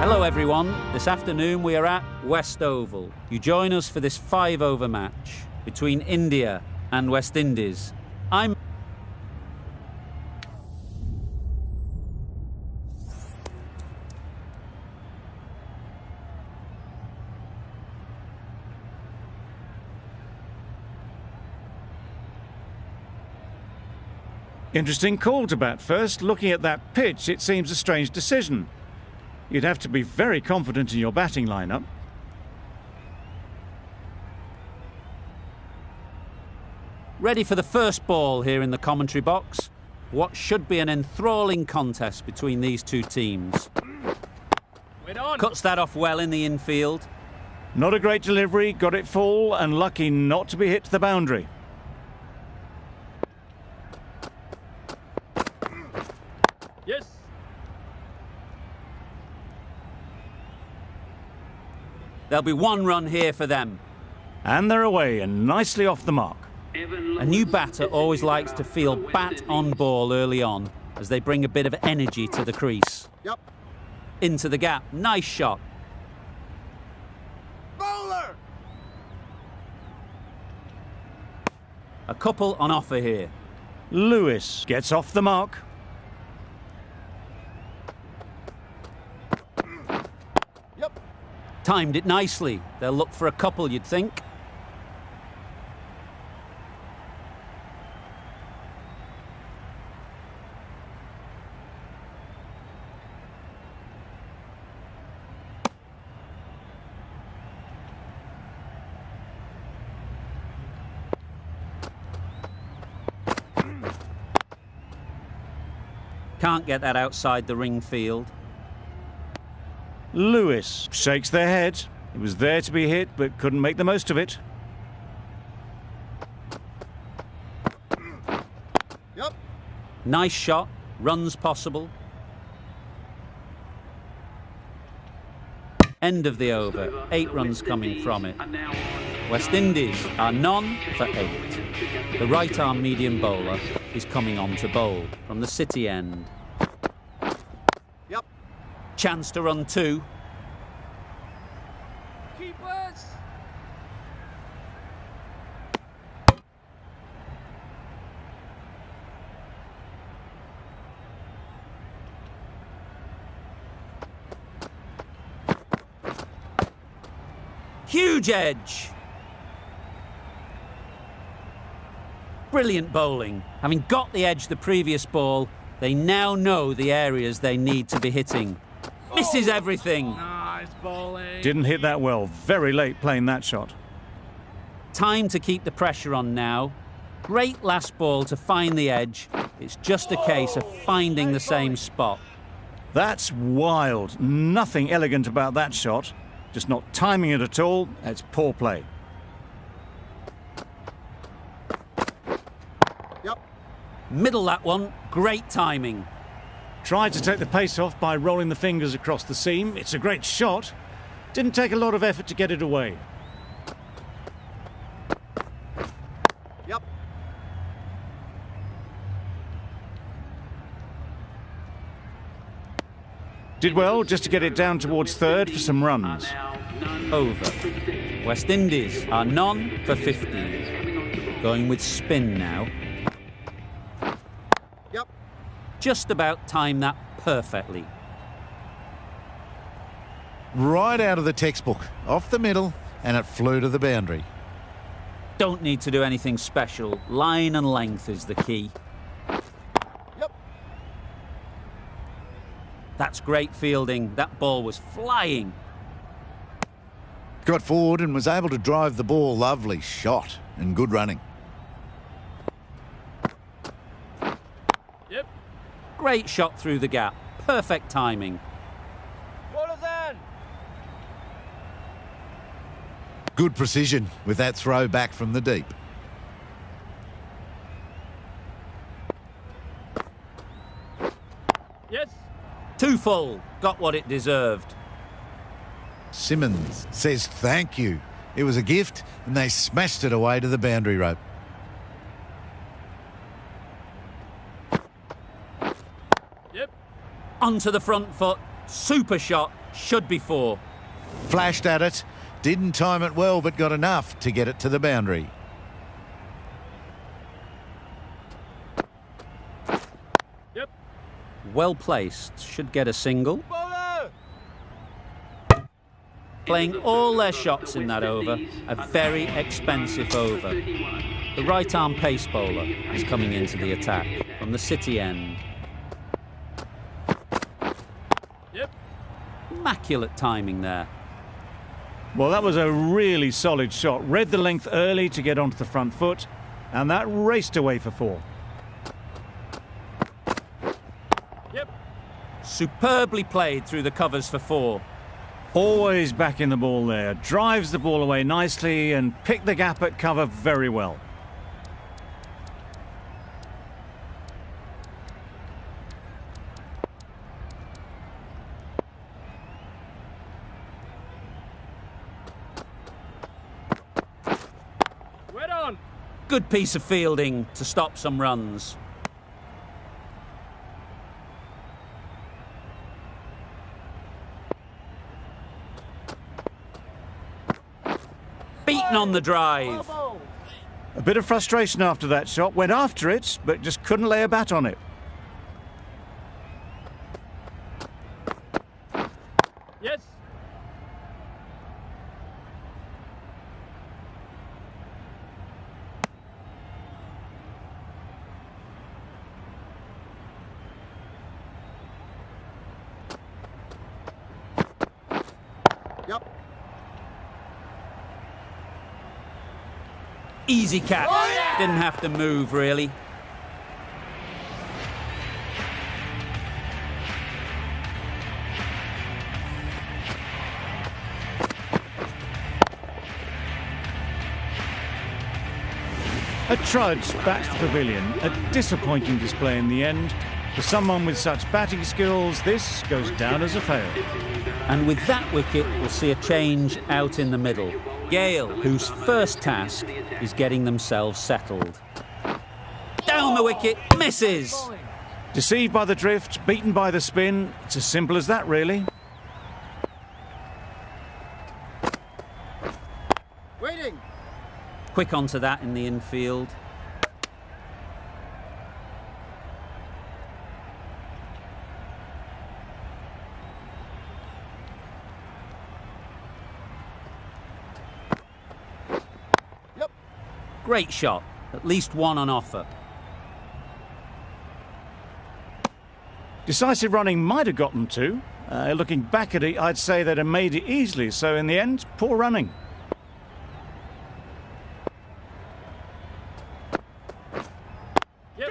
Hello everyone, this afternoon we are at West Oval. You join us for this 5-over match between India and West Indies. I'm Interesting call to bat first. Looking at that pitch, it seems a strange decision. You'd have to be very confident in your batting lineup. ready for the first ball here in the commentary box. What should be an enthralling contest between these two teams. Cuts that off well in the infield. Not a great delivery, got it full and lucky not to be hit to the boundary. Yes. There'll be one run here for them. And they're away and nicely off the mark. A new batter always likes to feel bat on ball early on as they bring a bit of energy to the crease. Yep. Into the gap, nice shot. Bowler. A couple on offer here. Lewis gets off the mark. Yep. Timed it nicely. They'll look for a couple, you'd think. Can't get that outside the ring field. Lewis shakes their head. It was there to be hit, but couldn't make the most of it. Yep. Nice shot. Runs possible. End of the over. 8 runs coming from it. West Indies are none for 8. The right-arm medium bowler is coming on to bowl from the City end. Yep. Chance to run 2. Keepers. Huge edge. Brilliant bowling. Having got the edge the previous ball, they now know the areas they need to be hitting. Misses everything. Nice bowling. Didn't hit that well. Very late playing that shot. Time to keep the pressure on now. Great last ball to find the edge. It's just a case of finding the same spot. That's wild. Nothing elegant about that shot. Just not timing it at all. It's poor play. Yep. Middle that one. Great timing. Tried to take the pace off by rolling the fingers across the seam. It's a great shot. Didn't take a lot of effort to get it away. Yep. Did well just to get it down towards third for some runs. Over. West Indies are none for 15. Going with spin now. Yep. Just about timed that perfectly. Right out of the textbook, off the middle, and it flew to the boundary. Don't need to do anything special. Line and length is the key. Yep. That's great fielding. That ball was flying. Got forward and was able to drive the ball. Lovely shot and good running. Yep. Great shot through the gap. Perfect timing. Bowler's in. Good precision with that throw back from the deep. Yes. 2 full. Got what it deserved. Simmons says thank you. It was a gift and they smashed it away to the boundary rope. Yep. Onto the front foot. Super shot. Should be 4. Flashed at it. Didn't time it well, but got enough to get it to the boundary. Yep. Well placed. Should get a single. Bowler! Playing all their shots in that over. A very expensive over. The right-arm pace bowler is coming into the attack from the City end. Yep. Immaculate timing there. Well, that was a really solid shot. Read the length early to get onto the front foot, and that raced away for 4. Yep. Superbly played through the covers for 4. Always back in the ball there. Drives the ball away nicely and picked the gap at cover very well. Right on. Good piece of fielding to stop some runs. Beaten on the drive. A bit of frustration after that shot. Went after it, but just couldn't lay a bat on it. Yes. Yep. Easy catch. Didn't have to move, really. A trudge back to the pavilion. A disappointing display in the end. For someone with such batting skills, this goes down as a fail. And with that wicket, we'll see a change out in the middle. Gale, whose first task is getting themselves settled. Down the wicket, misses. Deceived by the drift, beaten by the spin. It's as simple as that, really. Waiting. Quick onto that in the infield. Yep. Great shot. At least one on offer. Decisive running might have got them to. Looking back at it, I'd say they'd have made it easily. So in the end, poor running. Yep.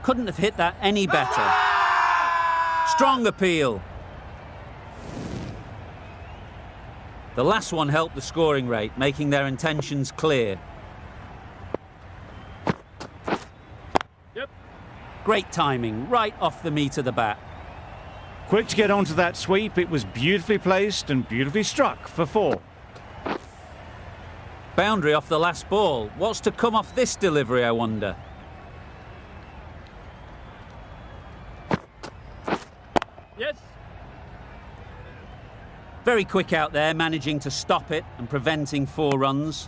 Couldn't have hit that any better. Strong appeal. The last one helped the scoring rate, making their intentions clear. Yep. Great timing, right off the meat of the bat. Quick to get onto that sweep. It was beautifully placed and beautifully struck for 4. Boundary off the last ball. What's to come off this delivery, I wonder? Yes. Very quick out there, managing to stop it and preventing 4 runs.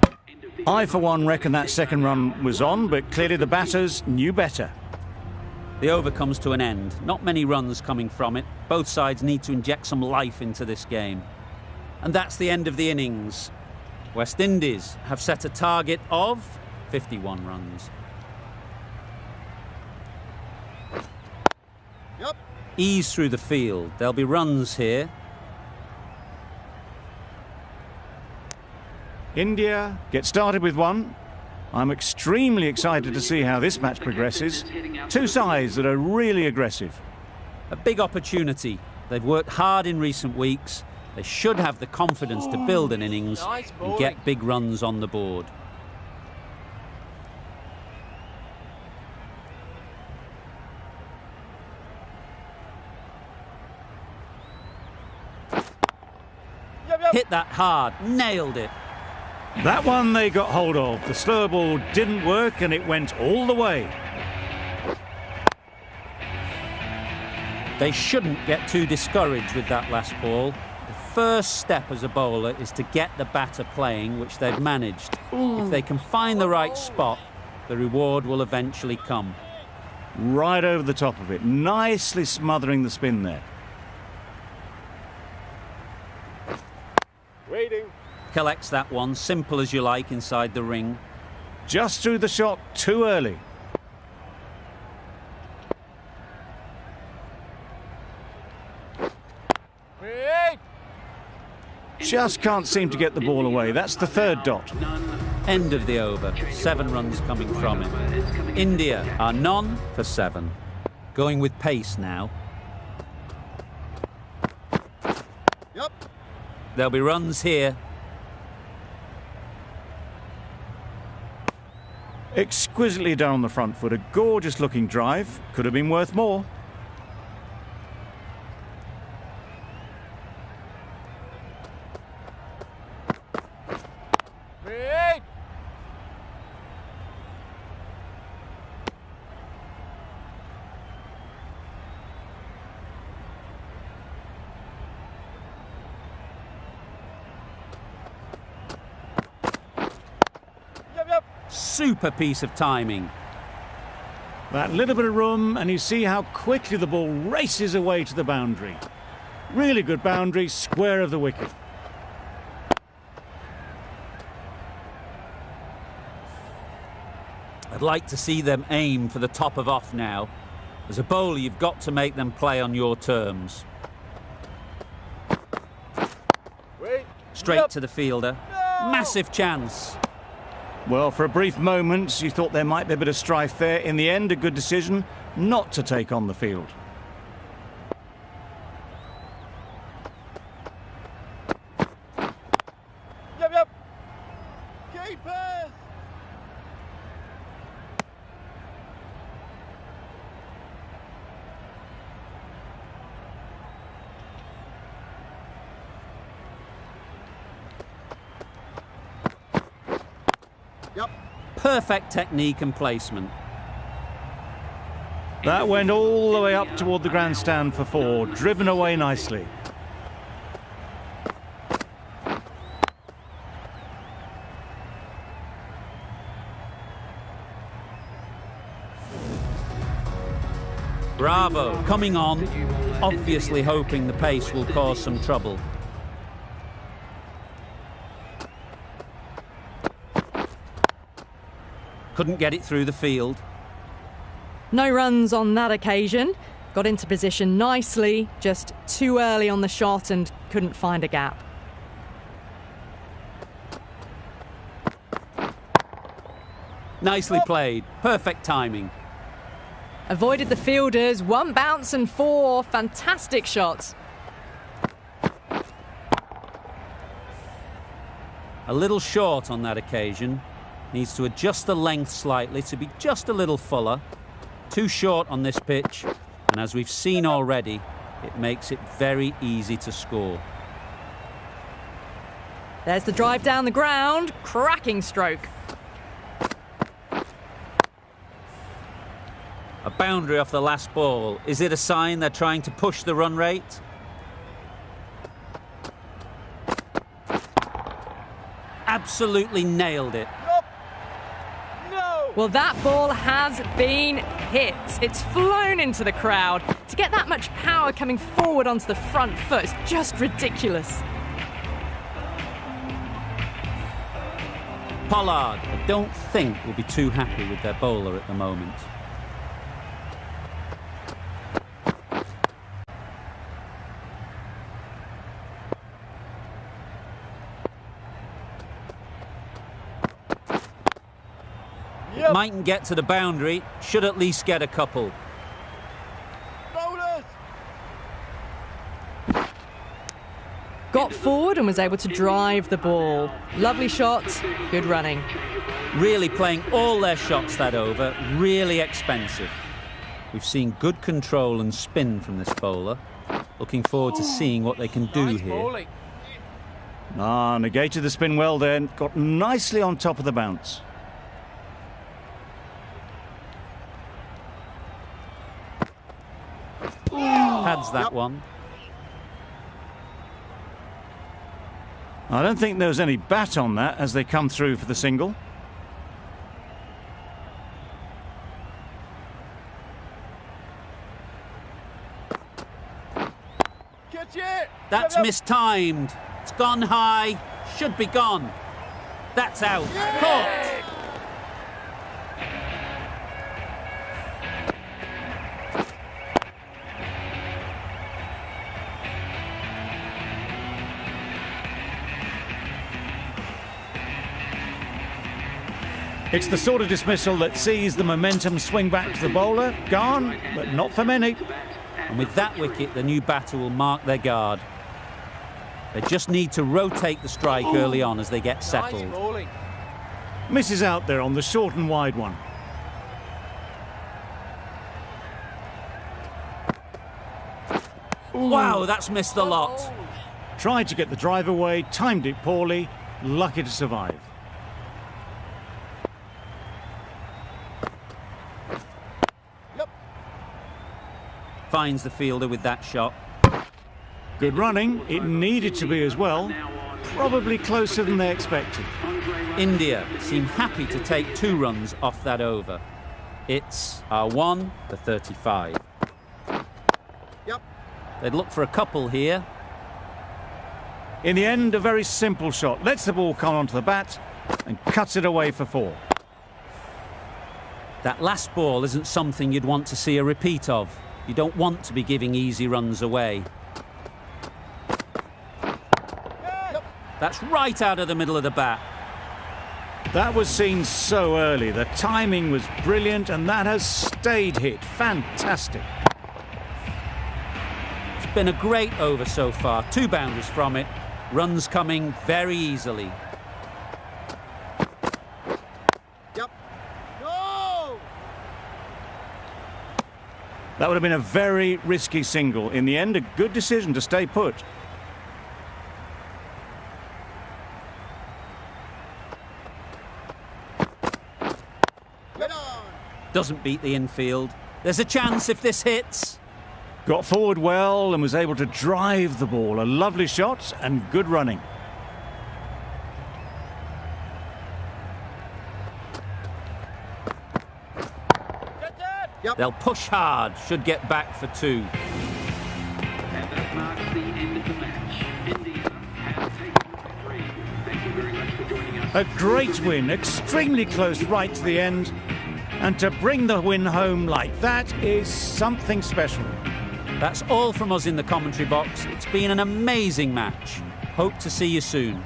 I, for one, reckon that second run was on, but clearly the batters knew better. The over comes to an end. Not many runs coming from it. Both sides need to inject some life into this game. And that's the end of the innings. West Indies have set a target of 51 runs. Yep. Ease through the field. There'll be runs here. India get started with 1. I'm extremely excited to see how this match progresses. 2 sides that are really aggressive. A big opportunity. They've worked hard in recent weeks. They should have the confidence to build an innings Nice and bowling. get big runs on the board. Yep. Yep. Hit that hard. Nailed it. That one they got hold of. The slow ball didn't work and it went all the way. They shouldn't get too discouraged with that last ball. The first step as a bowler is to get the batter playing, which they've managed. If they can find the right spot, the reward will eventually come. Right over the top of it, nicely smothering the spin there. Waiting. Collects that one, simple as you like, inside the ring. Just threw the shot too early. Wait. Just can't seem to get the ball away. That's the third dot. End of the over. 7 runs coming from him. India are none for 7. Going with pace now. Yep. There'll be runs here. Exquisitely done on the front foot. A gorgeous looking drive. Could have been worth more. Wait. Yep. Super piece of timing. That little bit of room, and you see how quickly the ball races away to the boundary. Really good boundary, square of the wicket. I'd like to see them aim for the top of off now. As a bowler, you've got to make them play on your terms. Wait. Straight Yep. to the fielder. No! Massive chance. Well, for a brief moment, you thought there might be a bit of strife there. In the end, a good decision not to take on the field. Yep. Keepers. Yep. Perfect technique and placement. That went all the way up toward the grandstand for 4, driven away nicely. Bravo, coming on, obviously hoping the pace will cause some trouble. Couldn't get it through the field. No runs on that occasion. Got into position nicely, just too early on the shot and couldn't find a gap. Nicely played, perfect timing. Avoided the fielders, 1 bounce and 4. Fantastic shots. A little short on that occasion. Needs to adjust the length slightly to be just a little fuller. Too short on this pitch, and as we've seen already, it makes it very easy to score. There's the drive down the ground. Cracking stroke. A boundary off the last ball. Is it a sign they're trying to push the run rate? Absolutely nailed it. No. Well, that ball has been hit. It's flown into the crowd. To get that much power coming forward onto the front foot is just ridiculous. Pollard, I don't think, will be too happy with their bowler at the moment. Yep. Mightn't get to the boundary, should at least get a couple. Bowlers. Got forward and was able to drive the ball. Lovely shot, good running. Really playing all their shots that over, really expensive. We've seen good control and spin from this bowler. Looking forward to seeing what they can do Nice here. bowling. Negated the spin well then. Got nicely on top of the bounce. Pads that one. I don't think there was any bat on that as they come through for the single. Catch it! That's mistimed. It's gone high. Should be gone. That's out. Caught. It's the sort of dismissal that sees the momentum swing back to the bowler. Gone, but not for many. And with that wicket, the new batter will mark their guard. They just need to rotate the strike early on as they get settled. Nice bowling. Misses out there on the short and wide one. Wow, that's missed the lot. Tried to get the drive away, timed it poorly, lucky to survive. Yep. Finds the fielder with that shot. Good running, it needed to be as well. Probably closer than they expected. India seem happy to take 2 runs off that over. It's R1 for 35. Yep. They'd look for a couple here. In the end, a very simple shot. Lets the ball come onto the bat and cuts it away for 4. That last ball isn't something you'd want to see a repeat of. You don't want to be giving easy runs away. That's right out of the middle of the bat. That was seen so early. The timing was brilliant and that has stayed hit. Fantastic. It's been a great over so far. 2 boundaries from it. Runs coming very easily. Yep. No! That would have been a very risky single. In the end, a good decision to stay put. Get on! Doesn't beat the infield. There's a chance if this hits. Got forward well and was able to drive the ball. A lovely shot and good running. Get that! Yep. They'll push hard. Should get back for 2. And that marks the end of the match. India have taken the victory. Thank you very much for joining us. A great win, extremely close right to the end. And to bring the win home like that is something special. That's all from us in the commentary box. It's been an amazing match. Hope to see you soon.